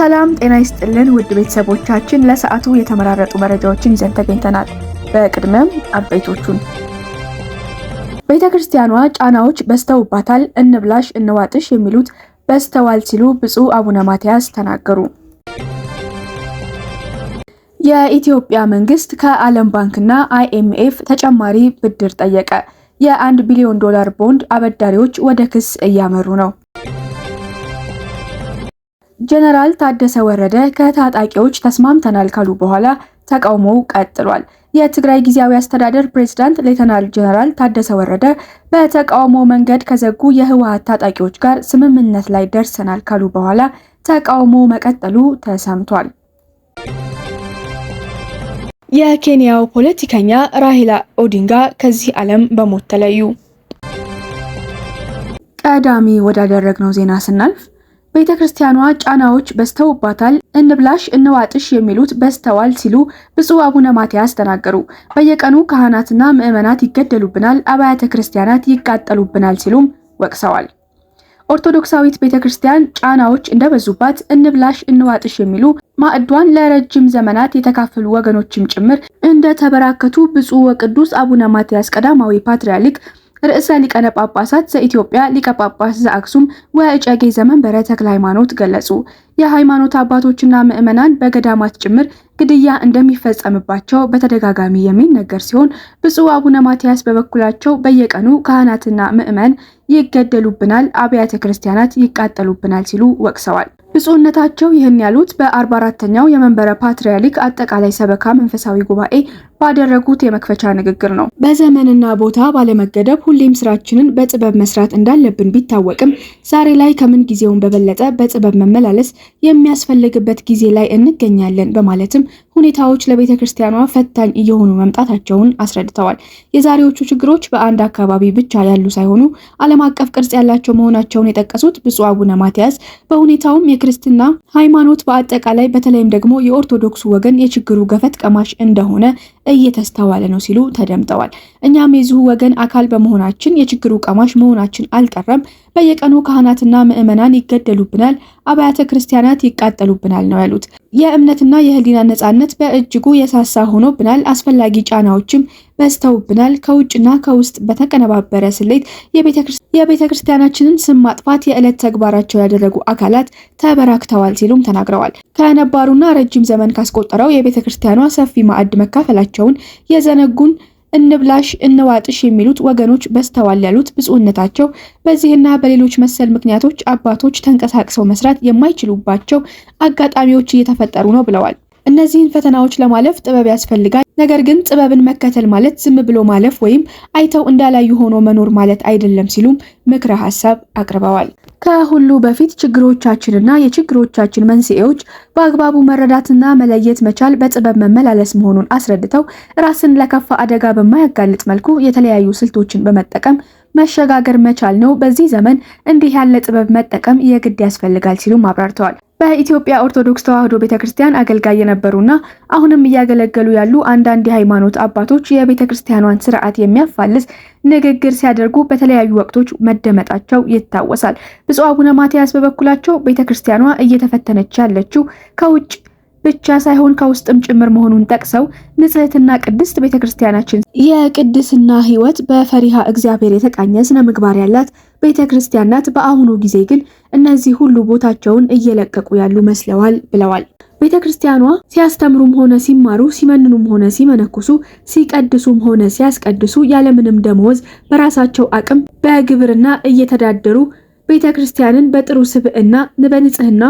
ሰላም ጤና ይስጥልን ውድ ቤተሰቦቻችን ለሰዓቱ የተመራረጡ መረጃዎችን ይዘን ተገኝተናል። በቅድሚያም አበይቶቹን ቤተክርስቲያኗ ጫናዎች በስተውባታል፣ እንብላሽ እንዋጥሽ የሚሉት በስተዋል ሲሉ ብፁዕ አቡነ ማትያስ ተናገሩ። የኢትዮጵያ መንግስት ከዓለም ባንክና IMF ተጨማሪ ብድር ጠየቀ። የ1 ቢሊዮን ዶላር ቦንድ አበዳሪዎች ወደ ክስ እያመሩ ነው። ጀነራል ታደሰ ወረደ ከታጣቂዎች ተስማምተናል ካሉ በኋላ ተቃውሞው ቀጥሏል። የትግራይ ጊዜያዊ አስተዳደር ፕሬዝዳንት ሌተናል ጀነራል ታደሰ ወረደ በተቃውሞ መንገድ ከዘጉ የህወሓት ታጣቂዎች ጋር ስምምነት ላይ ደርሰናል ካሉ በኋላ ተቃውሞ መቀጠሉ ተሰምቷል። የኬንያው ፖለቲከኛ ራሂላ ኦዲንጋ ከዚህ ዓለም በሞት ተለዩ። ቀዳሚ ወዳደረግነው ዜና ስናልፍ ቤተክርስቲያኗ ጫናዎች በስተውባታል፣ እንብላሽ እንዋጥሽ የሚሉት በስተዋል ሲሉ ብፁዕ አቡነ ማትያስ ተናገሩ። በየቀኑ ካህናትና ምዕመናት ይገደሉብናል፣ አብያተ ክርስቲያናት ይቃጠሉብናል ሲሉም ወቅሰዋል። ኦርቶዶክሳዊት ቤተክርስቲያን ጫናዎች እንደበዙባት እንብላሽ እንዋጥሽ የሚሉ ማዕዷን ለረጅም ዘመናት የተካፈሉ ወገኖችም ጭምር እንደተበራከቱ ብፁዕ ወቅዱስ አቡነ ማትያስ ቀዳማዊ ፓትርያርክ ርዕሰ ሊቃነ ጳጳሳት ዘኢትዮጵያ ሊቀ ጳጳስ ዘአክሱም ወእጨጌ ዘመንበረ ተክለ ሃይማኖት ገለጹ። የሃይማኖት አባቶችና ምዕመናን በገዳማት ጭምር ግድያ እንደሚፈጸምባቸው በተደጋጋሚ የሚነገር ሲሆን ብፁዕ አቡነ ማትያስ በበኩላቸው በየቀኑ ካህናትና ምዕመን ይገደሉብናል፣ አብያተ ክርስቲያናት ይቃጠሉብናል ሲሉ ወቅሰዋል። ብፁዕነታቸው ይህን ያሉት በ44ኛው የመንበረ ፓትርያርክ አጠቃላይ ሰበካ መንፈሳዊ ጉባኤ ባደረጉት የመክፈቻ ንግግር ነው። በዘመንና ቦታ ባለመገደብ ሁሌም ስራችንን በጥበብ መስራት እንዳለብን ቢታወቅም ዛሬ ላይ ከምን ጊዜውን በበለጠ በጥበብ መመላለስ የሚያስፈልግበት ጊዜ ላይ እንገኛለን በማለትም ሁኔታዎች ለቤተ ክርስቲያኗ ፈታኝ እየሆኑ መምጣታቸውን አስረድተዋል። የዛሬዎቹ ችግሮች በአንድ አካባቢ ብቻ ያሉ ሳይሆኑ ዓለም አቀፍ ቅርጽ ያላቸው መሆናቸውን የጠቀሱት ብፁዕ አቡነ ማትያስ በሁኔታውም የክርስትና ሃይማኖት በአጠቃላይ በተለይም ደግሞ የኦርቶዶክሱ ወገን የችግሩ ገፈት ቀማሽ እንደሆነ እየተስተዋለ ነው ሲሉ ተደምጠዋል። እኛም የዚሁ ወገን አካል በመሆናችን የችግሩ ቀማሽ መሆናችን አልቀረም። በየቀኑ ካህናትና ምዕመናን ይገደሉብናል፣ አብያተ ክርስቲያናት ይቃጠሉብናል ነው ያሉት። የእምነትና የህሊና ነጻነት በእጅጉ የሳሳ ሆኖብናል። አስፈላጊ ጫናዎችም በስተውብናል። ከውጭና ከውስጥ በተቀነባበረ ስሌት የቤተ ክርስቲያናችንን ስም ማጥፋት የዕለት ተግባራቸው ያደረጉ አካላት ተበራክተዋል ሲሉም ተናግረዋል። ከነባሩና ረጅም ዘመን ካስቆጠረው የቤተ ክርስቲያኗ ሰፊ ማዕድ መካፈላቸውን የዘነጉን እንብላሽ እንዋጥሽ የሚሉት ወገኖች በስተዋል ያሉት ብፁዕነታቸው በዚህና በሌሎች መሰል ምክንያቶች አባቶች ተንቀሳቅሰው መስራት የማይችሉባቸው አጋጣሚዎች እየተፈጠሩ ነው ብለዋል። እነዚህን ፈተናዎች ለማለፍ ጥበብ ያስፈልጋል። ነገር ግን ጥበብን መከተል ማለት ዝም ብሎ ማለፍ ወይም አይተው እንዳላዩ ሆኖ መኖር ማለት አይደለም ሲሉም ምክረ ሐሳብ አቅርበዋል። ከሁሉ በፊት ችግሮቻችንና የችግሮቻችን መንስኤዎች በአግባቡ መረዳትና መለየት መቻል በጥበብ መመላለስ መሆኑን አስረድተው ራስን ለከፋ አደጋ በማያጋልጥ መልኩ የተለያዩ ስልቶችን በመጠቀም መሸጋገር መቻል ነው። በዚህ ዘመን እንዲህ ያለ ጥበብ መጠቀም የግድ ያስፈልጋል ሲሉም አብራርተዋል። በኢትዮጵያ ኦርቶዶክስ ተዋሕዶ ቤተክርስቲያን አገልጋይ የነበሩና አሁንም እያገለገሉ ያሉ አንዳንድ የሃይማኖት አባቶች የቤተክርስቲያኗን ስርዓት የሚያፋልስ ንግግር ሲያደርጉ በተለያዩ ወቅቶች መደመጣቸው ይታወሳል። ብፁዕ አቡነ ማትያስ በበኩላቸው ቤተክርስቲያኗ እየተፈተነች ያለችው ከውጭ ብቻ ሳይሆን ከውስጥም ጭምር መሆኑን ጠቅሰው ንጽሕትና ቅድስት ቤተክርስቲያናችን የቅድስና ሕይወት በፈሪሃ እግዚአብሔር የተቃኘ ስነ ምግባር ያላት ቤተክርስቲያን ናት። በአሁኑ ጊዜ ግን እነዚህ ሁሉ ቦታቸውን እየለቀቁ ያሉ መስለዋል ብለዋል። ቤተክርስቲያኗ ሲያስተምሩም ሆነ ሲማሩ፣ ሲመንኑም ሆነ ሲመነኩሱ፣ ሲቀድሱም ሆነ ሲያስቀድሱ ያለምንም ደመወዝ በራሳቸው አቅም በግብርና እየተዳደሩ ቤተክርስቲያንን በጥሩ ስብዕና በንጽሕና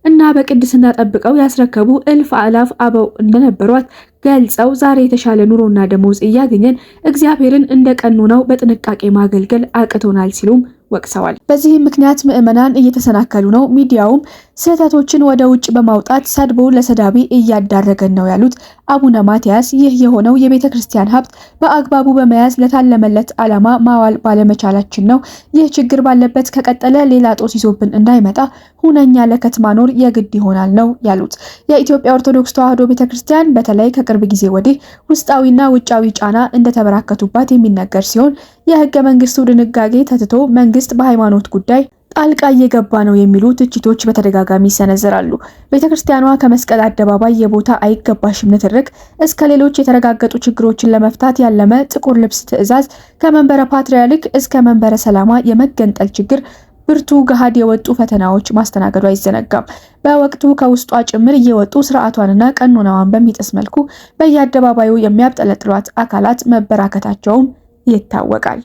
እና በቅድስና ጠብቀው ያስረከቡ እልፍ አላፍ አበው እንደነበሯት ገልጸው ዛሬ የተሻለ ኑሮና ደሞዝ እያገኘን እግዚአብሔርን እንደ ቀኑናው በጥንቃቄ ማገልገል አቅቶናል ሲሉም ወቅሰዋል። በዚህም ምክንያት ምዕመናን እየተሰናከሉ ነው። ሚዲያውም ስህተቶችን ወደ ውጭ በማውጣት ሰድቦ ለሰዳቢ እያዳረገን ነው ያሉት አቡነ ማትያስ ይህ የሆነው የቤተ ክርስቲያን ሀብት በአግባቡ በመያዝ ለታለመለት ዓላማ ማዋል ባለመቻላችን ነው። ይህ ችግር ባለበት ከቀጠለ ሌላ ጦስ ይዞብን እንዳይመጣ ሁነኛ ለከት ማኖር የግድ ይሆናል ነው ያሉት። የኢትዮጵያ ኦርቶዶክስ ተዋሕዶ ቤተክርስቲያን በተለይ ከቅርብ ጊዜ ወዲህ ውስጣዊና ውጫዊ ጫና እንደተበራከቱባት የሚነገር ሲሆን የሕገ መንግስቱ ድንጋጌ ተትቶ መንግስት በሃይማኖት ጉዳይ ጣልቃ እየገባ ነው የሚሉ ትችቶች በተደጋጋሚ ይሰነዘራሉ። ቤተክርስቲያኗ ከመስቀል አደባባይ የቦታ አይገባሽም ንትርክ እስከ ሌሎች የተረጋገጡ ችግሮችን ለመፍታት ያለመ ጥቁር ልብስ ትዕዛዝ፣ ከመንበረ ፓትርያርክ እስከ መንበረ ሰላማ የመገንጠል ችግር ብርቱ ገሃድ የወጡ ፈተናዎች ማስተናገዱ አይዘነጋም። በወቅቱ ከውስጧ ጭምር እየወጡ ስርዓቷንና ቀኖናዋን በሚጥስ መልኩ በየአደባባዩ የሚያብጠለጥሏት አካላት መበራከታቸውም ይታወቃል።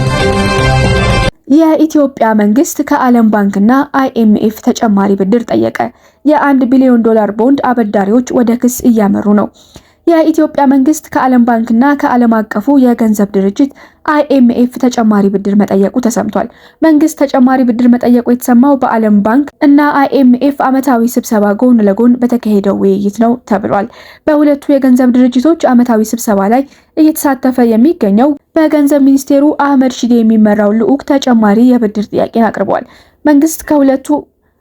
የኢትዮጵያ መንግስት ከዓለም ባንክና IMF ተጨማሪ ብድር ጠየቀ። የ1 ቢሊዮን ዶላር ቦንድ አበዳሪዎች ወደ ክስ እያመሩ ነው። የኢትዮጵያ መንግስት ከዓለም ባንክና ከዓለም አቀፉ የገንዘብ ድርጅት IMF ተጨማሪ ብድር መጠየቁ ተሰምቷል። መንግስት ተጨማሪ ብድር መጠየቁ የተሰማው በዓለም ባንክ እና IMF ዓመታዊ ስብሰባ ጎን ለጎን በተካሄደው ውይይት ነው ተብሏል። በሁለቱ የገንዘብ ድርጅቶች ዓመታዊ ስብሰባ ላይ እየተሳተፈ የሚገኘው በገንዘብ ሚኒስቴሩ አህመድ ሺዴ የሚመራው ልዑክ ተጨማሪ የብድር ጥያቄን አቅርቧል። መንግስት ከሁለቱ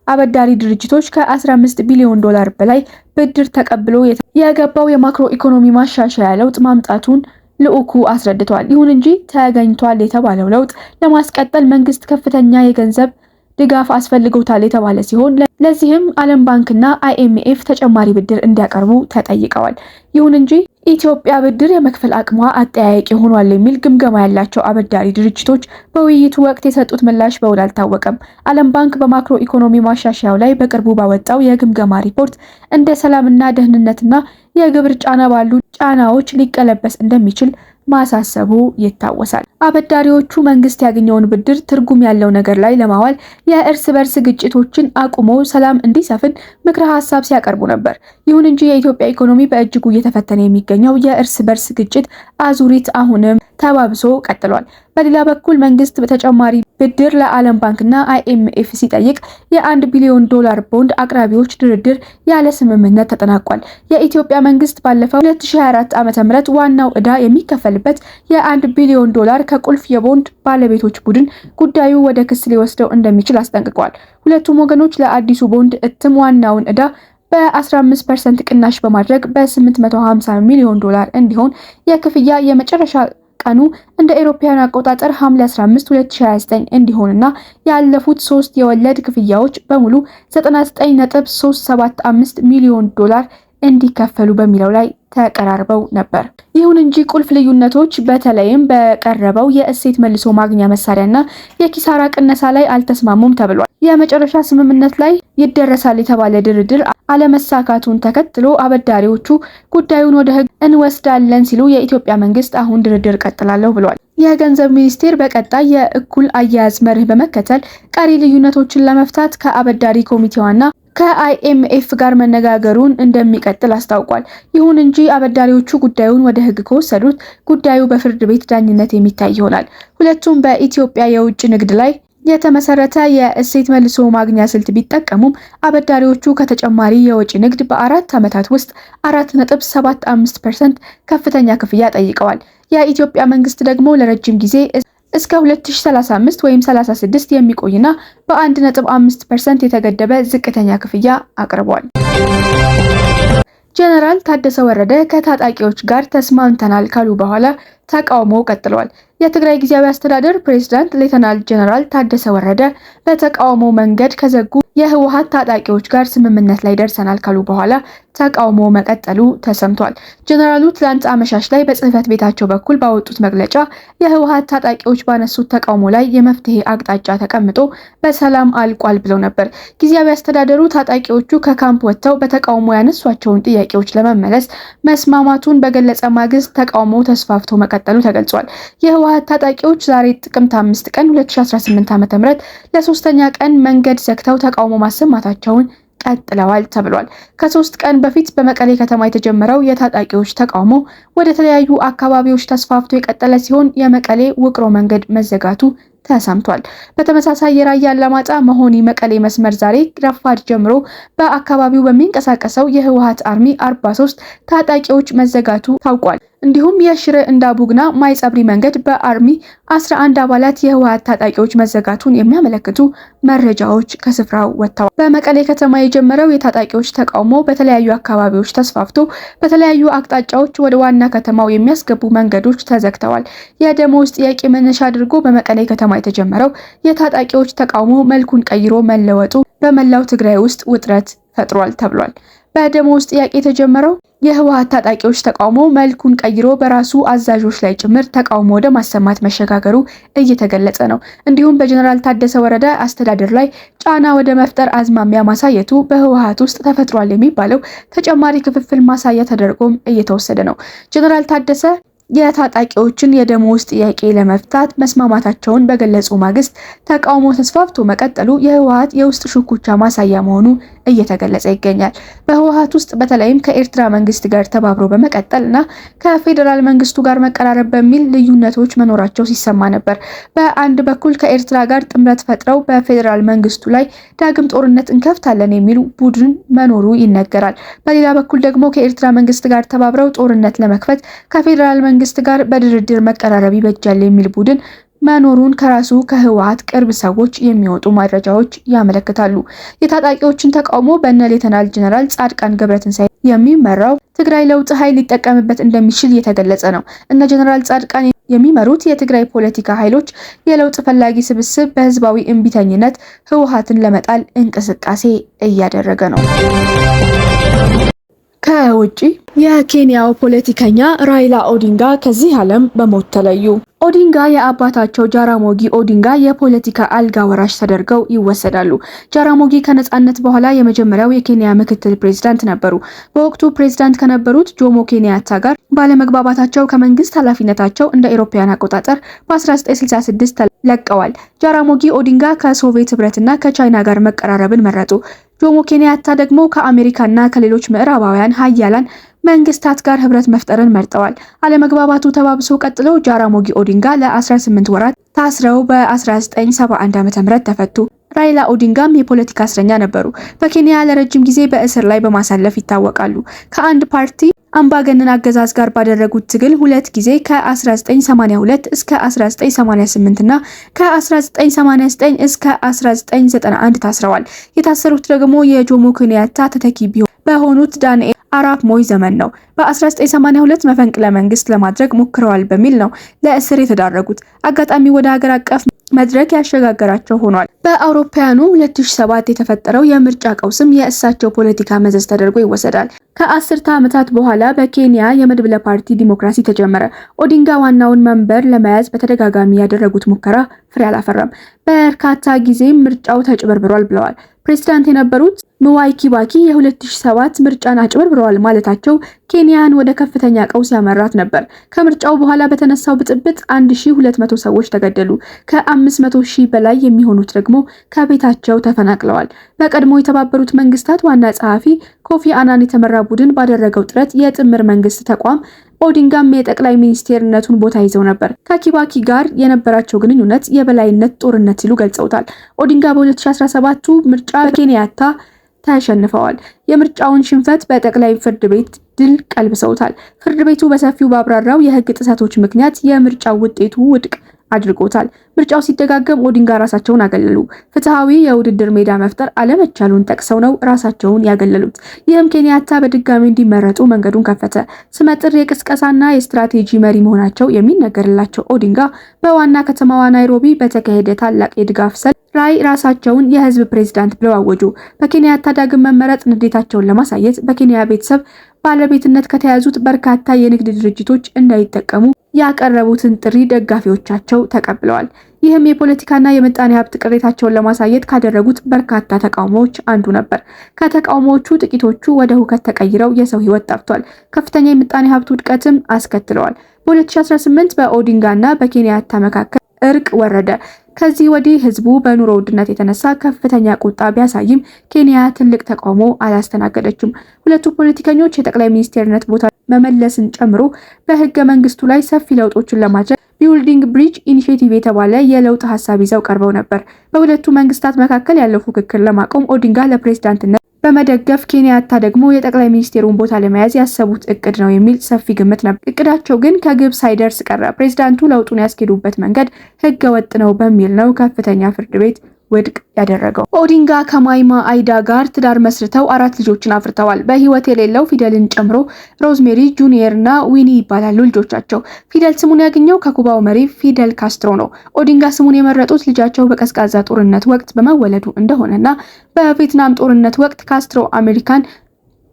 አበዳሪ ድርጅቶች ከ15 ቢሊዮን ዶላር በላይ ብድር ተቀብሎ የገባው የማክሮ ኢኮኖሚ ማሻሻያ ለውጥ ማምጣቱን ልዑኩ አስረድቷል። ይሁን እንጂ ተገኝቷል የተባለው ለውጥ ለማስቀጠል መንግስት ከፍተኛ የገንዘብ ድጋፍ አስፈልጎታል የተባለ ሲሆን ለዚህም ዓለም ባንክና IMF ተጨማሪ ብድር እንዲያቀርቡ ተጠይቀዋል። ይሁን እንጂ ኢትዮጵያ ብድር የመክፈል አቅሟ አጠያያቂ ሆኗል የሚል ግምገማ ያላቸው አበዳሪ ድርጅቶች በውይይቱ ወቅት የሰጡት ምላሽ በውል አልታወቀም። ዓለም ባንክ በማክሮ ኢኮኖሚ ማሻሻያው ላይ በቅርቡ ባወጣው የግምገማ ሪፖርት እንደ ሰላምና ደህንነትና የግብር ጫና ባሉ ጫናዎች ሊቀለበስ እንደሚችል ማሳሰቡ ይታወሳል። አበዳሪዎቹ መንግስት ያገኘውን ብድር ትርጉም ያለው ነገር ላይ ለማዋል የእርስ በርስ ግጭቶችን አቁሞ ሰላም እንዲሰፍን ምክረ ሀሳብ ሲያቀርቡ ነበር። ይሁን እንጂ የኢትዮጵያ ኢኮኖሚ በእጅጉ እየተፈተነ የሚገኘው የእርስ በርስ ግጭት አዙሪት አሁንም ተባብሶ ቀጥሏል። በሌላ በኩል መንግስት በተጨማሪ ብድር ለዓለም ባንክና IMF ሲጠይቅ የ1 ቢሊዮን ዶላር ቦንድ አቅራቢዎች ድርድር ያለ ስምምነት ተጠናቋል። የኢትዮጵያ መንግስት ባለፈው 2024 ዓ.ም ዋናው ዕዳ የሚከፈልበት የ1 ቢሊዮን ዶላር ከቁልፍ የቦንድ ባለቤቶች ቡድን ጉዳዩ ወደ ክስ ሊወስደው እንደሚችል አስጠንቅቋል። ሁለቱም ወገኖች ለአዲሱ ቦንድ እትም ዋናውን ዕዳ በ15% ቅናሽ በማድረግ በ850 ሚሊዮን ዶላር እንዲሆን የክፍያ የመጨረሻ ቀኑ እንደ አውሮፓውያን አቆጣጠር ሐምሌ 15 2029 እንዲሆንና ያለፉት 3 የወለድ ክፍያዎች በሙሉ 99.375 ሚሊዮን ዶላር እንዲከፈሉ በሚለው ላይ ተቀራርበው ነበር። ይሁን እንጂ ቁልፍ ልዩነቶች በተለይም በቀረበው የእሴት መልሶ ማግኛ መሳሪያና የኪሳራ ቅነሳ ላይ አልተስማሙም ተብሏል። የመጨረሻ ስምምነት ላይ ይደረሳል የተባለ ድርድር አለመሳካቱን ተከትሎ አበዳሪዎቹ ጉዳዩን ወደ ሕግ እንወስዳለን ሲሉ የኢትዮጵያ መንግስት አሁን ድርድር ቀጥላለሁ ብሏል። የገንዘብ ሚኒስቴር በቀጣይ የእኩል አያያዝ መርህ በመከተል ቀሪ ልዩነቶችን ለመፍታት ከአበዳሪ ኮሚቴዋና ከIMF ጋር መነጋገሩን እንደሚቀጥል አስታውቋል። ይሁን እንጂ አበዳሪዎቹ ጉዳዩን ወደ ሕግ ከወሰዱት ጉዳዩ በፍርድ ቤት ዳኝነት የሚታይ ይሆናል። ሁለቱም በኢትዮጵያ የውጭ ንግድ ላይ የተመሰረተ የእሴት መልሶ ማግኛ ስልት ቢጠቀሙም አበዳሪዎቹ ከተጨማሪ የወጪ ንግድ በ4 ዓመታት ውስጥ 4.75% ከፍተኛ ክፍያ ጠይቀዋል። የኢትዮጵያ መንግስት ደግሞ ለረጅም ጊዜ እስከ 2035 ወይም 36 የሚቆይና በ1.5% የተገደበ ዝቅተኛ ክፍያ አቅርቧል። ጀነራል ታደሰ ወረደ ከታጣቂዎች ጋር ተስማምተናል ካሉ በኋላ ተቃውሞ ቀጥሏል። የትግራይ ጊዜያዊ አስተዳደር ፕሬዝዳንት ሌተናል ጀነራል ታደሰ ወረደ በተቃውሞ መንገድ ከዘጉ የህወሓት ታጣቂዎች ጋር ስምምነት ላይ ደርሰናል ካሉ በኋላ ተቃውሞ መቀጠሉ ተሰምቷል። ጀነራሉ ትላንት አመሻሽ ላይ በጽህፈት ቤታቸው በኩል ባወጡት መግለጫ የህወሓት ታጣቂዎች ባነሱት ተቃውሞ ላይ የመፍትሄ አቅጣጫ ተቀምጦ በሰላም አልቋል ብለው ነበር። ጊዜያዊ አስተዳደሩ ታጣቂዎቹ ከካምፕ ወጥተው በተቃውሞ ያነሷቸውን ጥያቄዎች ለመመለስ መስማማቱን በገለጸ ማግስት ተቃውሞ ተስፋፍቶ መቀጠሉ ተገልጿል። የህወሓት ታጣቂዎች ዛሬ ጥቅምት 5 ቀን 2018 ዓ.ም ለሶስተኛ ቀን መንገድ ዘግተው ተቃውሞ ማሰማታቸውን ቀጥለዋል ተብሏል። ከ3 ቀን በፊት በመቀሌ ከተማ የተጀመረው የታጣቂዎች ተቃውሞ ወደ ተለያዩ አካባቢዎች ተስፋፍቶ የቀጠለ ሲሆን የመቀሌ ውቅሮ መንገድ መዘጋቱ ተሰምቷል። በተመሳሳይ የራያ አላማጣ መሆኒ መቀሌ መስመር ዛሬ ረፋድ ጀምሮ በአካባቢው በሚንቀሳቀሰው የህወሓት አርሚ 43 ታጣቂዎች መዘጋቱ ታውቋል። እንዲሁም የሽረ እንዳቡግና ማይጸብሪ መንገድ በአርሚ 11 አባላት የህወሓት ታጣቂዎች መዘጋቱን የሚያመለክቱ መረጃዎች ከስፍራው ወጥተዋል። በመቀሌ ከተማ የጀመረው የታጣቂዎች ተቃውሞ በተለያዩ አካባቢዎች ተስፋፍቶ በተለያዩ አቅጣጫዎች ወደ ዋና ከተማው የሚያስገቡ መንገዶች ተዘግተዋል። የደሞዝ ጥያቄ መነሻ አድርጎ በመቀሌ ከተማ ከተማ የተጀመረው የታጣቂዎች ተቃውሞ መልኩን ቀይሮ መለወጡ በመላው ትግራይ ውስጥ ውጥረት ፈጥሯል ተብሏል። በደሞዝ ጥያቄ የተጀመረው የህወሓት ታጣቂዎች ተቃውሞ መልኩን ቀይሮ በራሱ አዛዦች ላይ ጭምር ተቃውሞ ወደ ማሰማት መሸጋገሩ እየተገለጸ ነው። እንዲሁም በጀነራል ታደሰ ወረደ አስተዳደር ላይ ጫና ወደ መፍጠር አዝማሚያ ማሳየቱ በህወሓት ውስጥ ተፈጥሯል የሚባለው ተጨማሪ ክፍፍል ማሳያ ተደርጎም እየተወሰደ ነው። ጀነራል ታደሰ የታጣቂዎችን የደሞዝ ጥያቄ ለመፍታት መስማማታቸውን በገለጹ ማግስት ተቃውሞ ተስፋፍቶ መቀጠሉ የህወሓት የውስጥ ሽኩቻ ማሳያ መሆኑ እየተገለጸ ይገኛል። በህወሓት ውስጥ በተለይም ከኤርትራ መንግስት ጋር ተባብሮ በመቀጠልና ከፌዴራል መንግስቱ ጋር መቀራረብ በሚል ልዩነቶች መኖራቸው ሲሰማ ነበር። በአንድ በኩል ከኤርትራ ጋር ጥምረት ፈጥረው በፌዴራል መንግስቱ ላይ ዳግም ጦርነት እንከፍታለን የሚሉ ቡድን መኖሩ ይነገራል። በሌላ በኩል ደግሞ ከኤርትራ መንግስት ጋር ተባብረው ጦርነት ለመክፈት ከፌዴራል መንግስት ጋር በድርድር መቀራረብ ይበጃል የሚል ቡድን መኖሩን ከራሱ ከህወሓት ቅርብ ሰዎች የሚወጡ መረጃዎች ያመለክታሉ። የታጣቂዎችን ተቃውሞ በእነ ሌተናል ጀነራል ጻድቃን ገብረትንሳኤ የሚመራው ትግራይ ለውጥ ኃይል ሊጠቀምበት እንደሚችል እየተገለጸ ነው። እነ ጀነራል ጻድቃን የሚመሩት የትግራይ ፖለቲካ ኃይሎች የለውጥ ፈላጊ ስብስብ በህዝባዊ እምቢተኝነት ህወሓትን ለመጣል እንቅስቃሴ እያደረገ ነው። ከውጪ የኬንያው ፖለቲከኛ ራይላ ኦዲንጋ ከዚህ ዓለም በሞት ተለዩ። ኦዲንጋ የአባታቸው ጃራሞጊ ኦዲንጋ የፖለቲካ አልጋ ወራሽ ተደርገው ይወሰዳሉ። ጃራሞጊ ከነጻነት በኋላ የመጀመሪያው የኬንያ ምክትል ፕሬዝዳንት ነበሩ። በወቅቱ ፕሬዝዳንት ከነበሩት ጆሞ ኬንያታ ጋር ባለመግባባታቸው ከመንግስት ኃላፊነታቸው እንደ አውሮፓውያን አቆጣጠር በ1966 ተለቀዋል። ጃራሞጊ ኦዲንጋ ከሶቪየት ህብረትና ከቻይና ጋር መቀራረብን መረጡ። ጆሞ ኬንያታ ደግሞ ከአሜሪካና ከሌሎች ምዕራባውያን ሀያላን መንግስታት ጋር ህብረት መፍጠርን መርጠዋል። አለመግባባቱ ተባብሶ ቀጥሎ ጃራሞጊ ኦዲንጋ ለ18 ወራት ታስረው በ1971 ዓ.ም ተፈቱ። ራይላ ኦዲንጋም የፖለቲካ እስረኛ ነበሩ። በኬንያ ለረጅም ጊዜ በእስር ላይ በማሳለፍ ይታወቃሉ። ከአንድ ፓርቲ አምባገነን አገዛዝ ጋር ባደረጉት ትግል ሁለት ጊዜ ከ1982 እስከ 1988 እና ከ1989 እስከ 1991 ታስረዋል። የታሰሩት ደግሞ የጆሞ ኬንያታ ተተኪ በሆኑት ዳንኤል አራፕ ሞይ ዘመን ነው። በ1982 መፈንቅለ መንግስት ለማድረግ ሞክረዋል በሚል ነው ለእስር የተዳረጉት። አጋጣሚ ወደ ሀገር አቀፍ መድረክ ያሸጋገራቸው ሆኗል። በአውሮፓውያኑ 2007 የተፈጠረው የምርጫ ቀውስም የእሳቸው ፖለቲካ መዘዝ ተደርጎ ይወሰዳል። ከ10 ዓመታት በኋላ በኬንያ የመድብለ ፓርቲ ዲሞክራሲ ተጀመረ። ኦዲንጋ ዋናውን መንበር ለመያዝ በተደጋጋሚ ያደረጉት ሙከራ ፍሬ አላፈራም። በርካታ ጊዜም ምርጫው ተጭበርብሯል ብለዋል። ፕሬዝዳንት የነበሩት ምዋይ ኪባኪ የ2007 ምርጫን አጭበርብረዋል ማለታቸው ኬንያን ወደ ከፍተኛ ቀውስ ያመራት ነበር። ከምርጫው በኋላ በተነሳው ብጥብጥ 1200 ሰዎች ተገደሉ። ከ500 ሺህ በላይ የሚሆኑት ደግሞ ከቤታቸው ተፈናቅለዋል። በቀድሞ የተባበሩት መንግስታት ዋና ጸሐፊ ኮፊ አናን የተመራ ቡድን ባደረገው ጥረት የጥምር መንግስት ተቋም ኦዲንጋም የጠቅላይ ሚኒስቴርነቱን ቦታ ይዘው ነበር። ከኪባኪ ጋር የነበራቸው ግንኙነት የበላይነት ጦርነት ሲሉ ገልጸውታል። ኦዲንጋ በ2017ቱ ምርጫ በኬንያታ ተሸንፈዋል። የምርጫውን ሽንፈት በጠቅላይ ፍርድ ቤት ድል ቀልብሰውታል። ፍርድ ቤቱ በሰፊው ባብራራው የህግ ጥሰቶች ምክንያት የምርጫው ውጤቱ ውድቅ አድርጎታል። ምርጫው ሲደጋገም ኦዲንጋ ራሳቸውን አገለሉ። ፍትሃዊ የውድድር ሜዳ መፍጠር አለመቻሉን ጠቅሰው ነው ራሳቸውን ያገለሉት። ይህም ኬንያታ በድጋሚ እንዲመረጡ መንገዱን ከፈተ። ስመጥር የቅስቀሳና የስትራቴጂ መሪ መሆናቸው የሚነገርላቸው ኦዲንጋ በዋና ከተማዋ ናይሮቢ በተካሄደ ታላቅ የድጋፍ ሰልፍ ላይ ራሳቸውን የህዝብ ፕሬዝዳንት ብለው አወጁ። በኬንያታ ዳግም መመረጥ ንዴታቸውን ለማሳየት በኬንያ ቤተሰብ ባለቤትነት ከተያዙት በርካታ የንግድ ድርጅቶች እንዳይጠቀሙ ያቀረቡትን ጥሪ ደጋፊዎቻቸው ተቀብለዋል። ይህም የፖለቲካና የምጣኔ ሀብት ቅሬታቸውን ለማሳየት ካደረጉት በርካታ ተቃውሞዎች አንዱ ነበር። ከተቃውሞዎቹ ጥቂቶቹ ወደ ሁከት ተቀይረው የሰው ህይወት ጠፍቷል። ከፍተኛ የምጣኔ ሀብት ውድቀትም አስከትለዋል። በ2018 በኦዲንጋና በኬንያታ መካከል እርቅ ወረደ። ከዚህ ወዲህ ህዝቡ በኑሮ ውድነት የተነሳ ከፍተኛ ቁጣ ቢያሳይም ኬንያ ትልቅ ተቃውሞ አላስተናገደችም። ሁለቱ ፖለቲከኞች የጠቅላይ ሚኒስቴርነት ቦታ መመለስን ጨምሮ በህገ መንግስቱ ላይ ሰፊ ለውጦችን ለማድረግ ቢልዲንግ ብሪጅ ኢኒሼቲቭ የተባለ የለውጥ ሀሳብ ይዘው ቀርበው ነበር። በሁለቱ መንግስታት መካከል ያለው ፉክክር ለማቆም ኦዲንጋ ለፕሬዝዳንትነት በመደገፍ ኬንያታ ደግሞ የጠቅላይ ሚኒስቴሩን ቦታ ለመያዝ ያሰቡት እቅድ ነው የሚል ሰፊ ግምት ነበር። እቅዳቸው ግን ከግብ ሳይደርስ ቀረ። ፕሬዝዳንቱ ለውጡን ያስኬዱበት መንገድ ህገ ወጥ ነው በሚል ነው ከፍተኛ ፍርድ ቤት ውድቅ ያደረገው። ኦዲንጋ ከማይማ አይዳ ጋር ትዳር መስርተው 4 ልጆችን አፍርተዋል። በህይወት የሌለው ፊደልን ጨምሮ ሮዝሜሪ ጁኒየር እና ዊኒ ይባላሉ ልጆቻቸው። ፊደል ስሙን ያገኘው ከኩባው መሪ ፊደል ካስትሮ ነው። ኦዲንጋ ስሙን የመረጡት ልጃቸው በቀዝቃዛ ጦርነት ወቅት በመወለዱ እንደሆነና በቪየትናም ጦርነት ወቅት ካስትሮ አሜሪካን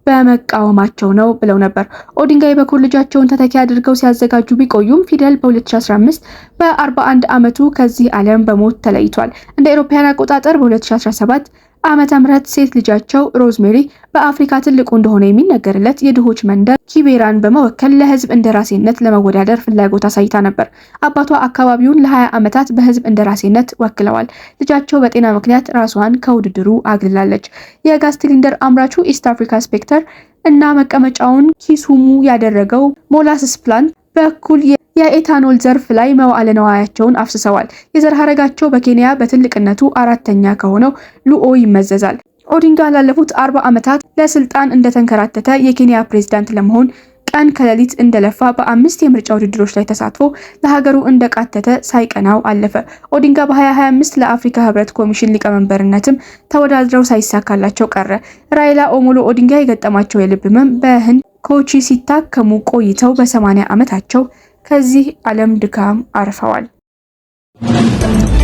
በመቃወማቸው ነው ብለው ነበር። ኦዲንጋ የበኩር ልጃቸውን ተተኪ አድርገው ሲያዘጋጁ ቢቆዩም ፊደል በ2015 በ41 ዓመቱ ከዚህ ዓለም በሞት ተለይቷል። እንደ አውሮፓውያን አቆጣጠር በ2017 ዓመተ ምህረት ሴት ልጃቸው ሮዝሜሪ በአፍሪካ ትልቁ እንደሆነ የሚነገርለት የድሆች መንደር ኪቤራን በመወከል ለህዝብ እንደራሴነት ለመወዳደር ፍላጎት አሳይታ ነበር። አባቷ አካባቢውን ለ20 ዓመታት በህዝብ እንደራሴነት ወክለዋል። ልጃቸው በጤና ምክንያት ራሷን ከውድድሩ አግልላለች። የጋዝ ሲሊንደር አምራቹ ኢስት አፍሪካ ስፔክተር እና መቀመጫውን ኪሱሙ ያደረገው ሞላስስ ፕላንት በኩል የኤታኖል ዘርፍ ላይ መዋዕለ ንዋያቸውን አፍስሰዋል። የዘር ሐረጋቸው በኬንያ በትልቅነቱ 4ኛ ከሆነው ሉኦ ይመዘዛል። ኦዲንጋ ላለፉት 40 ዓመታት ለስልጣን እንደተንከራተተ የኬንያ ፕሬዝዳንት ለመሆን ቀን ከሌሊት እንደለፋ በ5 የምርጫ ውድድሮች ላይ ተሳትፎ ለሀገሩ እንደቃተተ ሳይቀናው አለፈ። ኦዲንጋ በ2025 ለአፍሪካ ህብረት ኮሚሽን ሊቀመንበርነትም ተወዳድረው ሳይሳካላቸው ቀረ። ራይላ ኦሞሎ ኦዲንጋ የገጠማቸው የልብ ህመም በህንድ ኮቺ ሲታከሙ ቆይተው በ80 ዓመታቸው ከዚህ ዓለም ድካም አርፈዋል።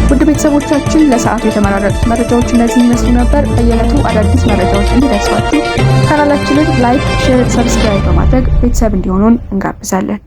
ውድ ቤተሰቦቻችን ለሰዓቱ የተመራረጡት መረጃዎች እነዚህ ይመስሉ ነበር። በየዕለቱ አዳዲስ መረጃዎች እንዲደርሷችሁ ቻናላችንን ላይክ፣ ሼር፣ ሰብስክራይብ በማድረግ ቤተሰብ እንዲሆኑን እንጋብዛለን።